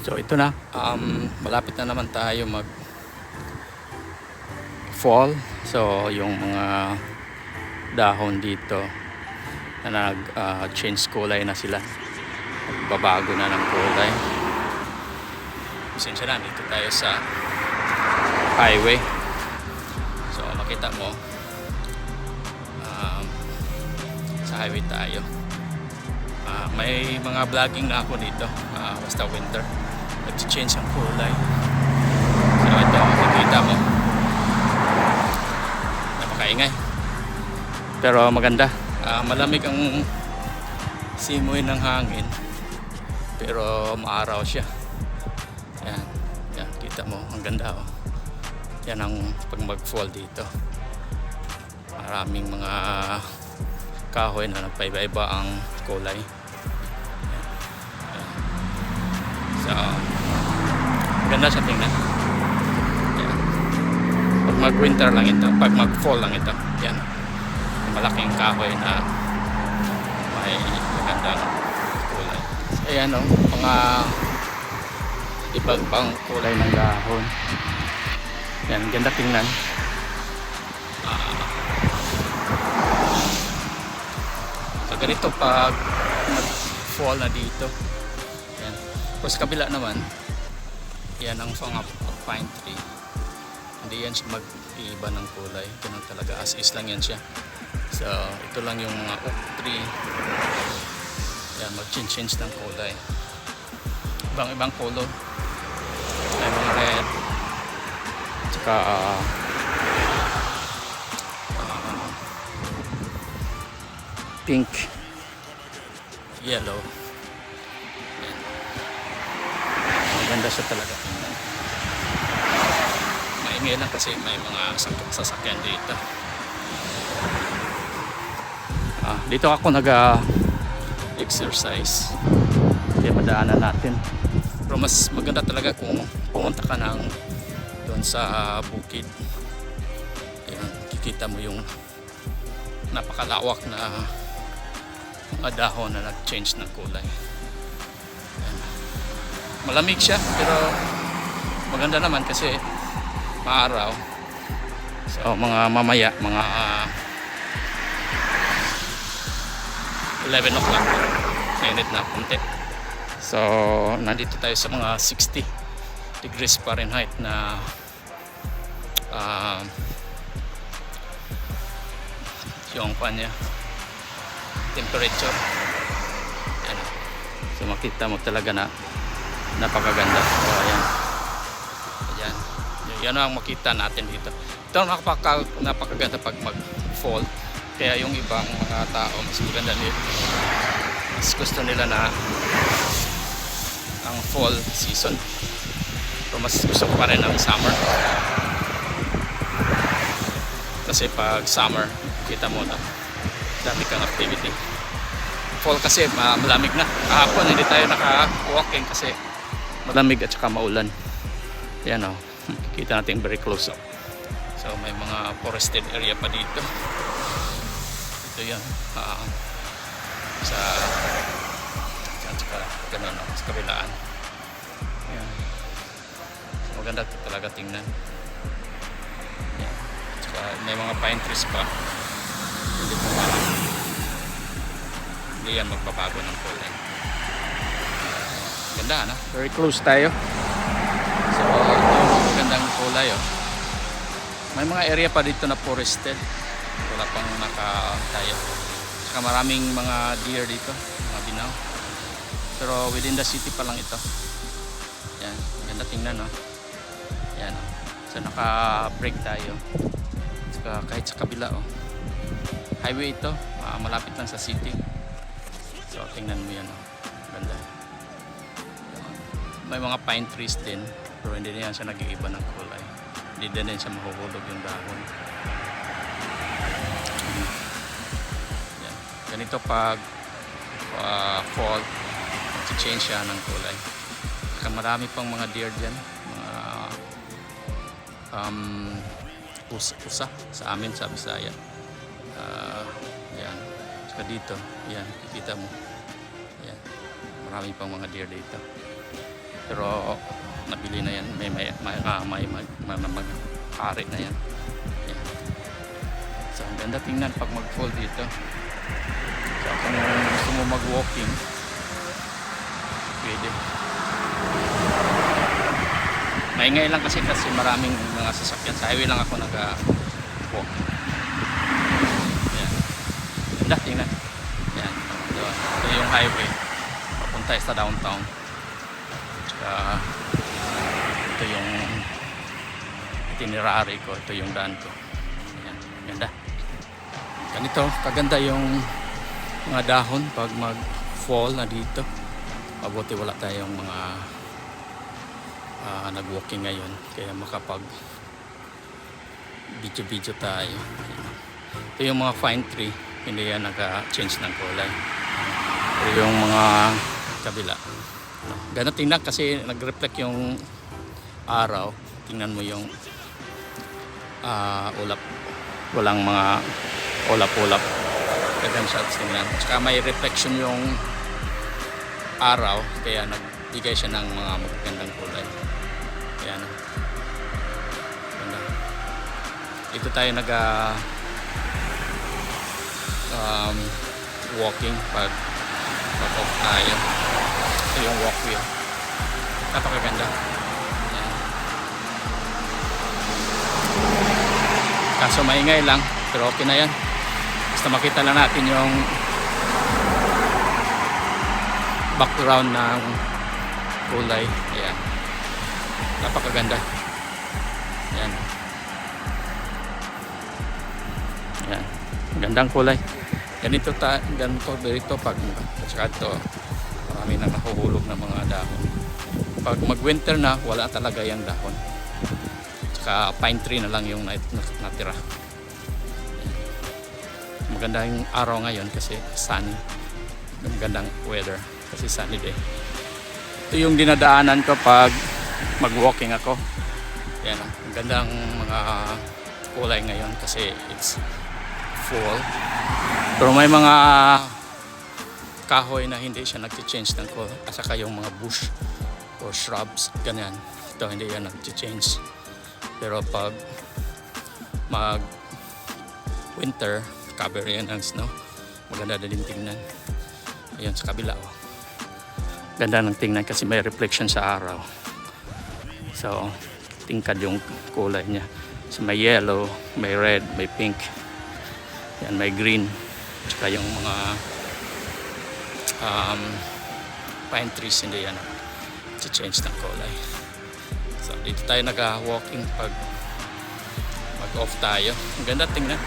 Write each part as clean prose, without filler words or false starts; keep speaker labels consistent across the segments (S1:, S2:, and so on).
S1: So ito na, malapit na naman tayo mag fall. So yung mga dahon dito na nag change kulay na sila, babago na ng kulay. Pasensya na, dito tayo sa highway. So makita mo, sa highway tayo. May mga vlogging na ako dito, basta winter nag-change ang kulay. So ito, makikita mo, napakaingay pero maganda. Malamig ang simoy ng hangin pero maaraw siya. Yan, yan, kita mo, ang ganda oh. Yan ang pag mag-fall dito, maraming mga kahoy na nagpaiba-iba ang kulay. Yan. Yan. So ganda siya tingnan. Yan. Pag mag-winter lang ito, pag mag-fall lang ito, yan, malaking kahoy na may magandang kulay. Ayan o, mga ibang pang kulay ng dahon. Yan, ganda tingnan. So ganito pag mag-fall na dito. Yan. Tapos kabila naman, yan ang mga pine tree. Hindi yan siya mag-iiba ng kulay. Ganun talaga, as is lang yan siya. So ito lang yung mga oak tree. Yan, mag-change ng kulay. Ibang color. May mga red, tsaka pink, yellow. Yan. Maganda siya talaga. Maingay lang kasi may mga sasakyan dito. Dito ako nag-exercise. Kaya madaanan natin. Pero mas maganda talaga kung pumunta ka ng doon sa bukid. Ayan, kikita mo yung napakalawak na mga dahon na nag-change ng kulay. Ayan. Malamig siya pero maganda naman kasi maaraw. So mga mamaya, mga 11 o'clock, mainit na konti. So nandito tayo sa mga 60 degrees Fahrenheit na yung kanya temperature. Yan. So makita mo talaga na napakaganda. So ayan, ayan, yan ang makita natin dito. Ito napakaganda pag mag-fall. Kaya yung ibang mga tao mas maganda nila, mas gusto nila na ang fall season, pero mas gusto ko pa rin ang summer. Kasi pag summer, kita mo na dami kang activity. Fall kasi malamig na. Kahapon hindi tayo naka-walking kasi malamig at saka maulan. Yan o, kita natin very close up. So may mga forested area pa dito. Ito yan, sa ganun, sa kabilaan. Yan. So, maganda talaga tingnan. Yan. Saka may mga pine trees pa. Hindi yan magbabago ng kulay. Ganda na, very close tayo. So magandang kulay oh. May mga area pa dito na forested, wala pang nakatayo. Saka maraming mga deer dito, mga binaw. Pero within the city pa lang ito. Yan, ganda tingnan no. Yan oh. So naka-break tayo. Saka kahit sa kabila oh. Highway ito, malapit lang sa city. So tingnan mo yan oh. Ganda. May mga pine trees din, pero hindi na yan siya nag-iiba ng kulay. Hindi din siya mahuhulog yung dahon. Yan. Ganito pag fall, change siya ng kulay. Saka marami pang mga deer dyan, mga pusa sa amin sa Bisaya. Yan. Saka dito, yan, kikita mo. Yan. Marami pang mga deer dito. Pero nabili na yan. May ari na yan. Ayan. So ang ganda tingnan pag mag-fall dito. So kung gusto mo mag-walking, pwede. Maingay lang kasi maraming mga sasakyan. Sa highway lang ako nag-walk. Ayan. Ganda tingnan. Ayan. Ito yung highway papunta sa downtown. Tsaka ito yung itinerary ko. Ito yung daan ko. Ayan. Ganda. Ganito kaganda yung mga dahon pag mag-fall na dito. Mabuti wala tayong mga nag-walking ngayon kaya makapag video tayo. Ito yung mga fine tree, hindi yan nag-change ng kulay. Ito yung mga kabila. Ganun tingnan kasi nag-reflect yung araw. Tingnan mo yung ulap, walang mga ulap-ulap. Ganun siya tingnan. Tsaka may reflection yung araw kaya nagbigay siya ng mga magagandang kulay. Ayan. Ganda. Ito tayo walking pag off tayo. Ito yung walkway. Napakaganda. Ayan. Kaso maingay lang pero okay na yan. Basta makita lang natin yung background ng kulay. Ayan. Napakaganda. Ayan. Ayan. Gandang kulay. Ganito dito pag saka ito marami na nahuhulog ng mga dahon. Pag mag-winter na wala talaga yung dahon. Saka pine tree na lang yung natira. Ayan. Maganda yung araw ngayon kasi sunny. Magandang weather kasi sunny day. Ito yung dinadaanan ko pag mag-walking ako. Yan, ang gandang mga kulay ngayon kasi it's fall. Pero may mga kahoy na hindi siya nag-change ng color. At saka yung mga bush or shrubs, ganyan. Ito hindi yan nag-change. Pero pag mag-winter, cover yan ng snow. Maganda na din tingnan. Ayun sa kabila. Oh. Ganda ng tingnan kasi may reflection sa araw. So, tingkad yung kulay niya. So, may yellow, may red, may pink. Yan, may green. Tsaka yung mga pine trees, hindi yan change ng kulay. So, dito tayo nag-walking pag mag-off tayo. Ang ganda tingnan.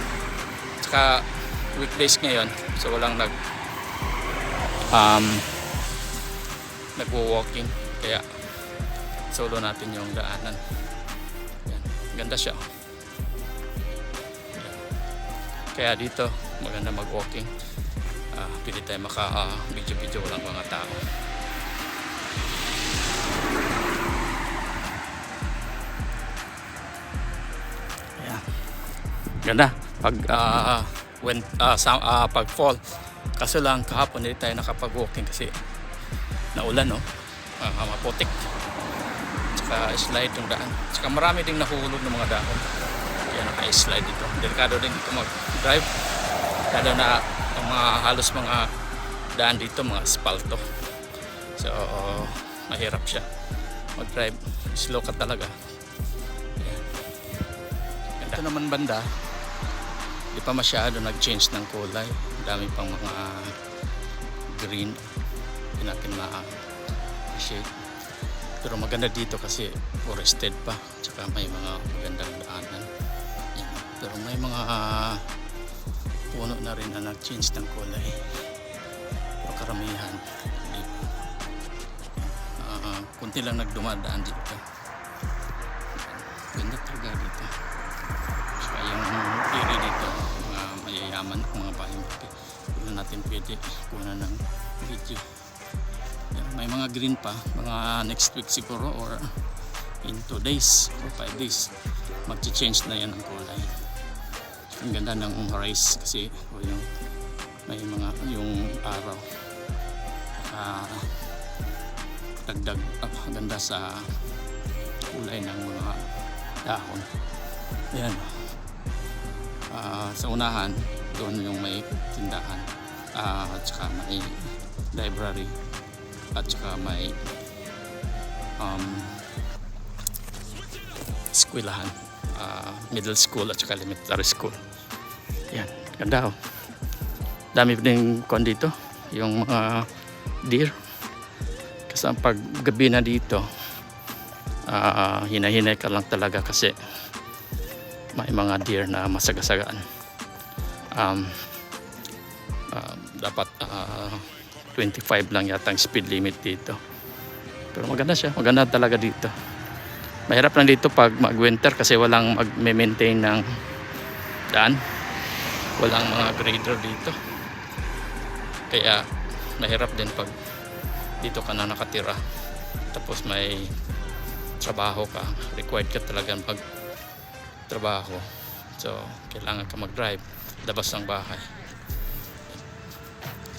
S1: Tsaka, weekdays ngayon. So, walang nagwo-walking kaya solo natin yung daanan. Yan. Ganda siya. Yan. Kaya dito maganda mag-walking. Pwede tayo maka-video walang mga tao. Yan. Ganda pag pag fall. Kaso lang kahapon hindi tayo nakapag-walking kasi naulan, no? Maputik. Tsaka slide yung daan. Tsaka marami ding nahuhulog ng mga dahon. Kaya naka-slide dito. Delikado din dito mag-drive. Lalo na ang halos mga daan dito, mga asfalto. So, mahirap siya mag-drive. Slow ka talaga. Ayan. Ito naman banda, di pa masyado nag-change ng kulay. Dami pang mga green. Hindi natin ma-shade. Pero maganda dito kasi forested pa. Tsaka may mga magandang daanan. Yan. Pero may mga puno na rin na nag-change ng kulay. Pero karamihan dito. Kunti lang nagdumadaan dito. Ganda talaga dito. Tsaka yung area dito, mga mayayaman, mga bayang pati. Hindi natin pwede kunan ng video. Yan, may mga green pa, mga next week siguro or in 2 days or 5 days mag-change na yan ang kulay. Ang ganda ng rays kasi yung may mga yung araw dagdag ganda sa kulay ng mga dahon. Ayan. Sa unahan, doon yung may tindahan, at saka may library, at saka may eskwelahan, middle school at saka elementary school. Yan, ganda oh. Dami din kon dito, yung mga deer. Kasi ang paggabi na dito, hinahinay ka lang talaga kasi may mga deer na masagasagaan. Dapat 25 lang yata ang speed limit dito. Pero maganda siya, maganda talaga dito. Mahirap lang dito pag mag-winter kasi walang mag-maintain ng daan. Walang mga grader dito. Kaya mahirap din pag dito ka na nakatira. Tapos may trabaho ka. Required ka talaga mag-trabaho. So, kailangan ka mag-drive. Labas ng bahay.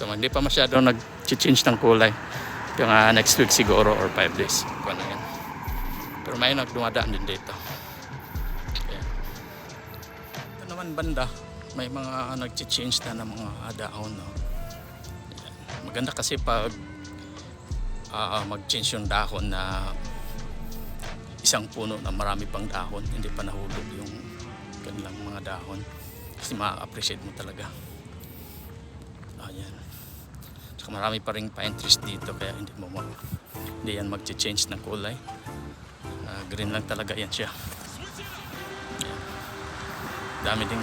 S1: So, hindi pa masyado nag-change ng kulay. Yung next week siguro or 5 days. Kung ano yan. Pero may nagdumadaan din dito. Ayan. Ito naman banda, may mga nag-change na ng mga dahon. No? Maganda kasi pag mag-change yung dahon na isang puno na marami pang dahon, hindi pa nahulog yung kanilang mga dahon. Kasi ma-appreciate mo talaga. Ayan. Saka marami pa rin pine trees dito kaya hindi yan mag-change ng kulay. Green lang talaga yan siya. Ayan. Dami din.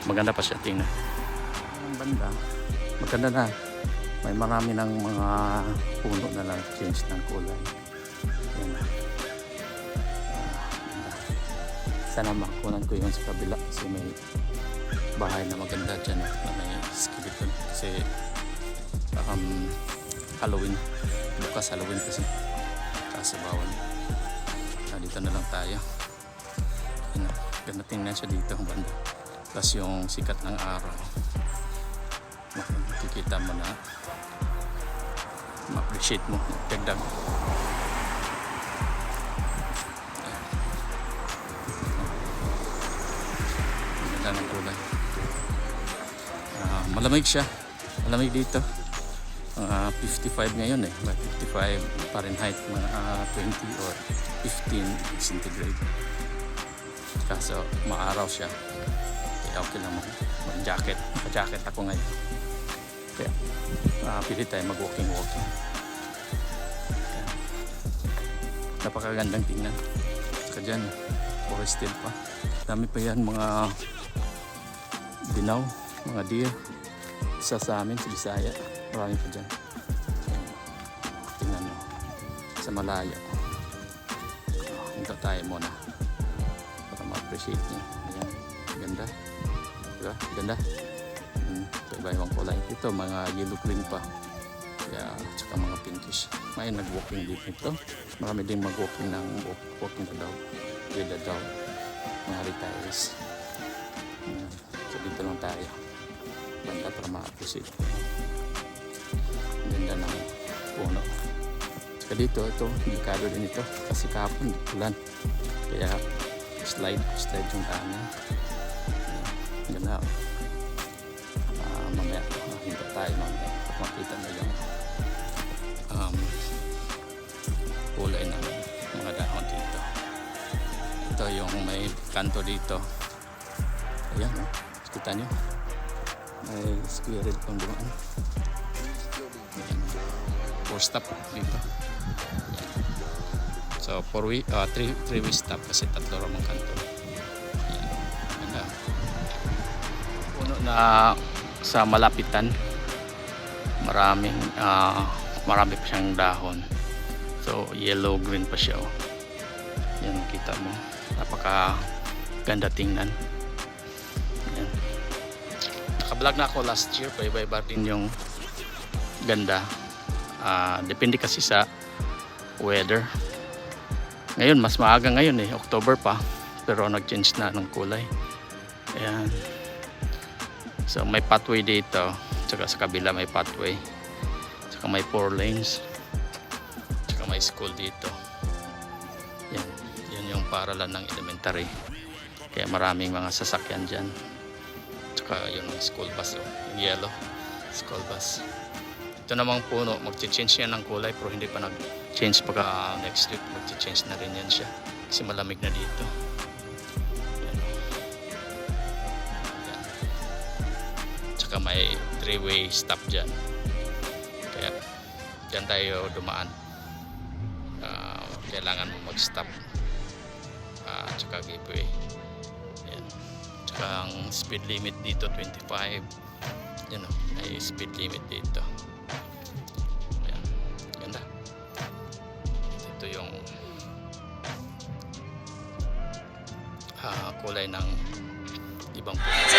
S1: Maganda pa siya tingnan. Ang banda, maganda na. May marami ng mga puno na lang change ng kulay. Ayan na. Sana makunan ko yun sa kabila kasi may bahay na maganda dyan na may skeleton kasi Halloween. Bukas Halloween kasi. Kasi bawal. Dito na lang tayo. Ganda tingnan siya dito ang banda. Plus yung sikat ng araw. Makikita mo na ma-appreciate mo. Dagdag. Ganda ng kulay. Malamig siya. Malamig dito. 55 ngayon eh. 55 Fahrenheit, mga 20 or 15 centigrade. Kaso maaraw siya. Kaya okay lang mag-jacket. Naka-jacket ako ngayon. Kaya pili tayo mag-walking. Napakagandang tingnan. Saka dyan, forested pa. Dami pa yan mga dinaw, mga deer. Isa sa amin, sa Bisaya. Marami pa dyan. Tingnan mo. Sa malayo. Hinto tayo muna. Para ma-appreciate niya. Ayan. Ganda. Diba? Ganda. So, iba-ibang kulay. Ito, mga yellow green pa. Kaya, tsaka mga pinkish. May nag-walking dito ito. Marami din mag-walking ng walking the dog. With the dog. Mga retirees. Ayan. So, dito lang tayo. Ganda para ma-appreciate. Ganda ng puno. Saka dito, ito, delikado din ito. Kasi kahapon, ulan. Kaya, slide yung daanan. Ganda. Mamaya, hinta tayo mamaya. Makita mo yung kulay ng mga dahon dito. Ito yung may kanto dito. Ayan, kita nyo. May squirrel pang dumaan. Four stop dito. Ayan. So 3-way stop kasi tatlo ramang kanto. Ayan. Puno na sa malapitan. Marami pa siyang dahon. So yellow green pa siya. Oh. Yan kita mo. Napaka ganda tingnan. Yan. Naka-vlog na ako last year. Iba-iba din yung ganda. Depende kasi sa weather. Ngayon mas maaga ngayon eh. October pa. Pero nag-change na ng kulay. Ayan. So may pathway dito. Tsaka sa kabila may pathway. Tsaka may 4 lanes. Tsaka may school dito. Yan. Yan yung paralan ng elementary. Kaya maraming mga sasakyan dyan. Tsaka yung school bus. Oh. Yung yellow. School bus. Ito namang puno. Mag-change yan ng kulay pero hindi pa nag-change. Pagka next week mag-change na rin yan siya. Kasi malamig na dito. Yan. Yan. Tsaka may 3-way stop dyan. Kaya dyan tayo dumaan. Kailangan mo mag-stop. Tsaka giveaway. Yan. Tsaka ang speed limit dito 25. Yan o, may speed limit dito. Yan. Ganda. Ito yung kulay ng ibang puno.